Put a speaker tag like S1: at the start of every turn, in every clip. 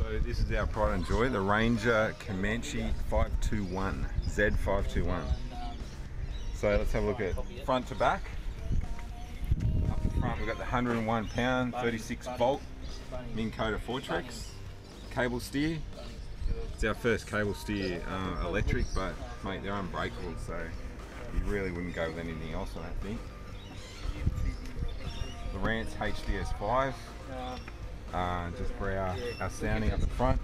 S1: So this is our pride and joy, the Ranger Commanche 521, Z521. So let's have a look at front to back. Up the front we've got the 101 pound, 36 volt Minn Kota Fortrex cable steer. It's our first cable steer electric, but mate, they're unbreakable, so you really wouldn't go with anything else, I don't think. The Rance HDS5, just for our sounding up the front.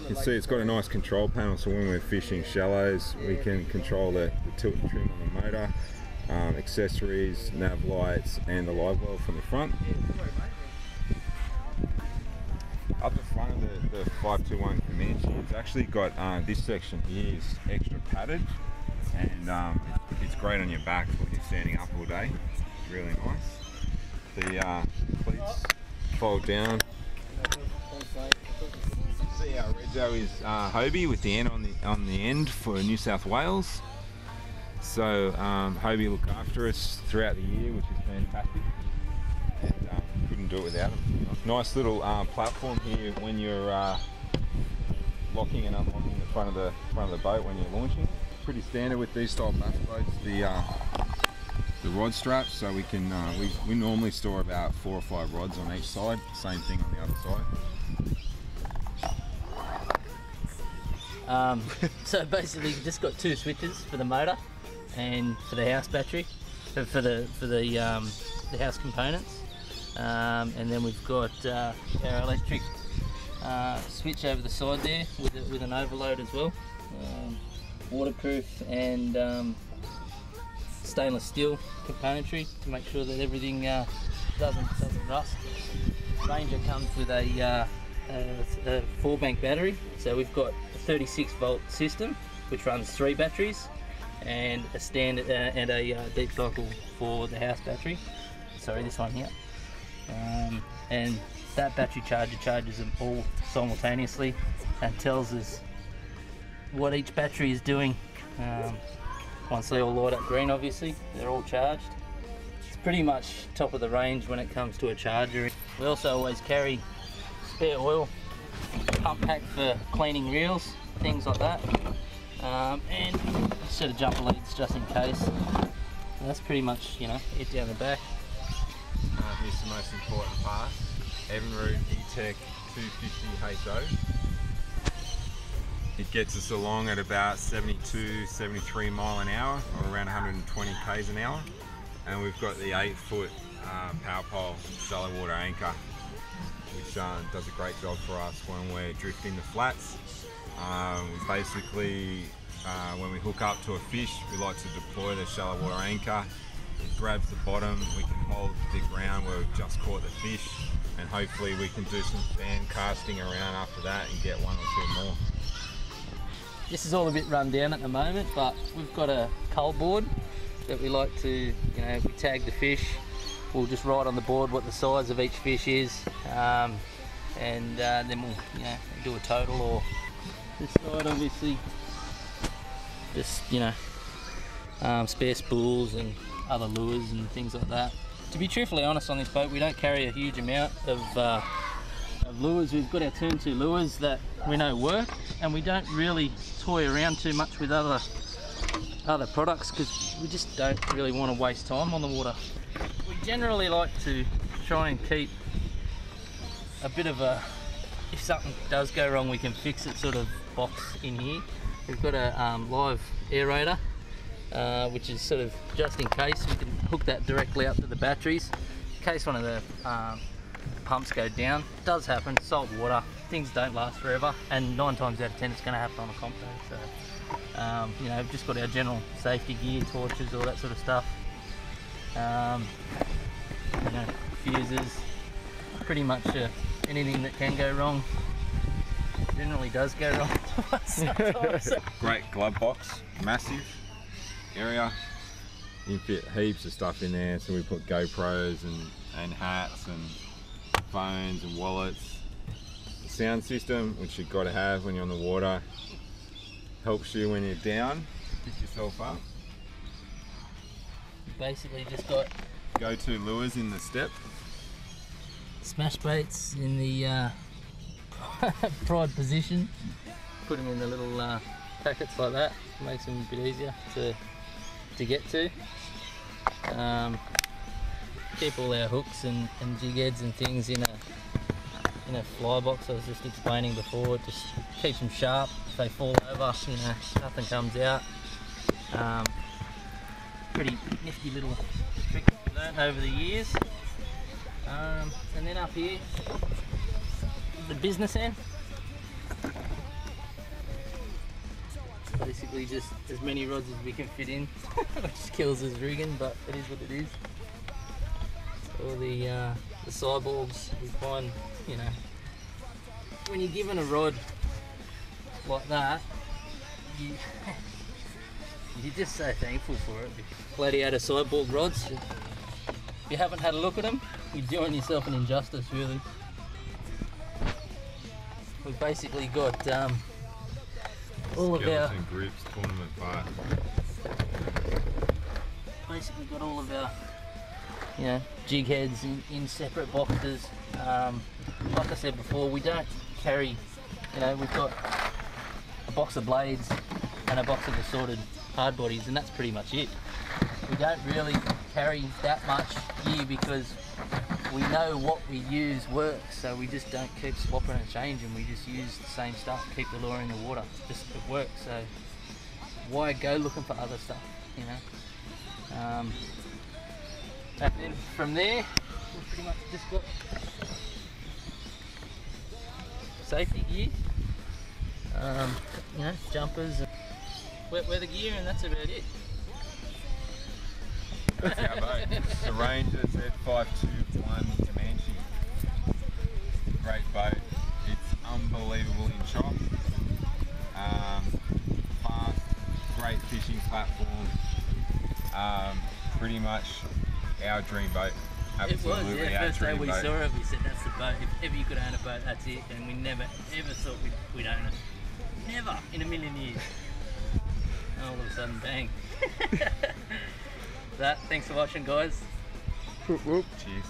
S1: You can see it's got a nice control panel, so when we're fishing shallows we can control the tilt and trim on the motor, accessories, nav lights and the live well from the front. Up the front of the 521 Commanche, it's actually got this section here is extra padded, and it's great on your back when you're standing up all day. It's really nice. The cleats fold down. See our rego is Hobie with the N on the end for New South Wales. So Hobie look after us throughout the year, which is fantastic. And couldn't do it without them. Nice little platform here when you're locking and unlocking the front of the boat when you're launching. Pretty standard with these style bass boats. The rod straps, so we can we normally store about 4 or 5 rods on each side. Same thing on the other side.
S2: So basically, you've just got 2 switches for the motor and for the house battery, for the house components, and then we've got our electric switch over the side there with an overload as well, waterproof and stainless steel componentry to make sure that everything doesn't rust. Ranger comes with a 4-bank battery, so we've got a 36 volt system which runs 3 batteries and a standard and a deep cycle for the house battery. Sorry, this one here, and that battery charger charges them all simultaneously and tells us what each battery is doing. Once they all light up green, obviously they're all charged. It's pretty much top of the range when it comes to a charger. We also always carry spare oil, pump pack for cleaning reels, things like that, and a set of jumper leads just in case. And that's pretty much, you know, it down the back.
S1: Here's the most important part: Evinrude E-Tech 250 HO. It gets us along at about 72, 73 mile an hour, or around 120 k's an hour. And we've got the 8-foot power pole shallow water anchor, which does a great job for us when we're drifting the flats. We basically, when we hook up to a fish, we like to deploy the shallow water anchor. It grabs the bottom, we can hold the ground where we've just caught the fish, and hopefully we can do some fan casting around after that and get 1 or 2 more.
S2: This is all a bit run down at the moment, but we've got a cull board that we like to, you know, we tag the fish, we'll just write on the board what the size of each fish is, and then we'll, you know, do a total. Or this side obviously just, you know, spare spools and other lures and things like that. To be truthfully honest, on this boat we don't carry a huge amount of lures. We've got our turn 2 lures that we know work, and we don't really toy around too much with other products because we just don't really want to waste time on the water. We generally like to try and keep a bit of a, if something does go wrong we can fix it sort of box in here. We've got a live aerator, which is sort of just in case. We can hook that directly up to the batteries in case one of the pumps go down. It does happen, salt water, things don't last forever, and 9 times out of 10 it's going to happen on a comp day. So you know, we've just got our general safety gear, torches, all that sort of stuff, you know, fuses, pretty much anything that can go wrong generally does go wrong to us sometimes.
S1: Great glove box, massive area. You can fit heaps of stuff in there, so we put GoPros and hats and phones and wallets. The sound system, which you've got to have when you're on the water, helps you when you're down, pick yourself up.
S2: Basically just got
S1: go-to lures in the step,
S2: smash baits in the pride position. Put them in the little packets like that. Makes them a bit easier to get to. Keep all our hooks and jig heads and things in a fly box. I was just explaining before. It just keeps them sharp. If they fall over, you know, nothing comes out. Pretty nifty little trick I've learned over the years. And then up here, the business end. Basically just as many rods as we can fit in, which kills us rigging, but it is what it is. All the cyborgs, we find, you know, when you're given a rod like that, you're just so thankful for it. Bloody out of cyborg rods. If you haven't had a look at them, you're doing yourself an injustice, really. We've basically got all of our
S1: groups, tournament part.
S2: Basically got all of our, you know, jig heads in separate boxes. Like I said before, we don't carry, you know, we've got a box of blades and a box of assorted hard bodies, and that's pretty much it. We don't really carry that much gear because we know what we use works, so we just don't keep swapping and changing. We just use the same stuff, keep the lure in the water. It works, so why go looking for other stuff, you know? And then from there, we've pretty much just got safety gear, you know, jumpers, and wet weather gear, and that's about it.
S1: That's our boat. The Ranger Z521 Commanche. Great boat. It's unbelievable in chop. Fast, great fishing platform. Pretty much our dream boat. Absolutely,
S2: it was, yeah. First day we
S1: boat.
S2: saw it, we said that's the boat. If ever you could own a boat, that's it. And we never ever thought we'd own it. Never in a million years. And all of a sudden, bang. Thanks for watching, guys.
S1: Cheers.